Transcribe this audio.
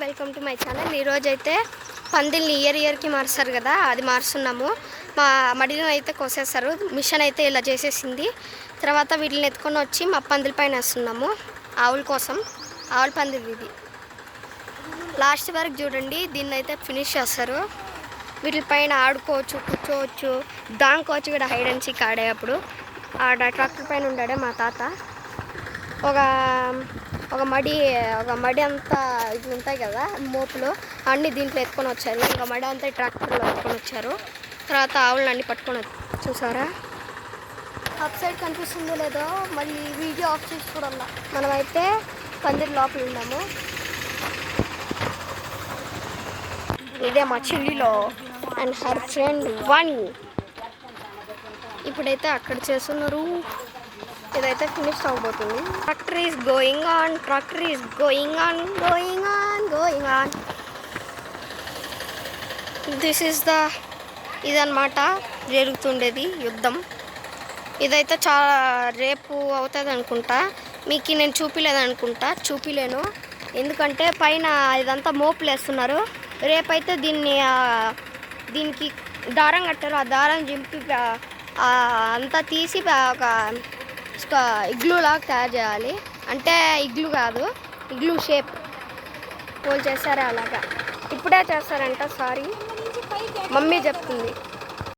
Welcome to my channel. ఈరోజు అయితే పందిల్ని ఇయర్కి మారుస్తారు కదా, అది మారుస్తున్నాము. మా మడిలో అయితే కోసేస్తారు. మిషన్ అయితే ఇలా చేసేసింది. తర్వాత వీటిని ఎత్తుకొని వచ్చి మా పందిల పైన వేస్తున్నాము. ఆవుల కోసం ఆవుల పందిరి ఇది. లాస్ట్ వరకు చూడండి, దీన్ని అయితే ఫినిష్ చేస్తారు. వీటిపైన ఆడుకోవచ్చు, కూర్చోవచ్చు, దాంకోవచ్చు కూడా. హైడ్ అండ్ సీక్ ఆడేటప్పుడు ఆడ ట్రాక్టర్ పైన ఉండాడే మా తాత. ఒక మడి అంతా ఇది ఉంటాయి కదా మోపులు, అన్నీ దీంట్లో ఎత్తుకొని వచ్చారు. ఇంకా మడి అంతా ట్రాక్టర్లో ఎత్తుకొని వచ్చారు. తర్వాత ఆవులను అన్నీ పట్టుకొని చూసారా. అప్ సైడ్ కనిపిస్తుందో లేదో, మళ్ళీ వీడియో ఆఫ్ చేసి కూడా ఉందా. మనమైతే పందిరి లోపల ఉన్నాము. ఇదే మా చెల్లిలో అండ్ హర్ ఫ్రెండ్ వాణి. ఇప్పుడైతే అక్కడ చేస్తున్నారు. ఇదైతే ఫినిష్ అవ్వబోతుంది. Tractor is going on, tractor is going on, going on, going on. ఇదన్నమాట జరుగుతుండేది యుద్ధం. ఇదైతే చాలా రేపు అవుతుంది అనుకుంటా. మీకు నేను చూపిలేను, ఎందుకంటే పైన ఇదంతా మోపులు వేస్తున్నారు. రేపైతే దీనికి దారం కట్టారు. ఆ దారం చింపి అంతా తీసి ఒక ఇగ్లూ లాగా తయారు చేయాలి. అంటే ఇగ్లూ కాదు, ఇగ్లూ షేప్ వాళ్ళు చేస్తారా అలాగా. ఇప్పుడే చేస్తారంట. సారీ, మమ్మీ చెప్తుంది.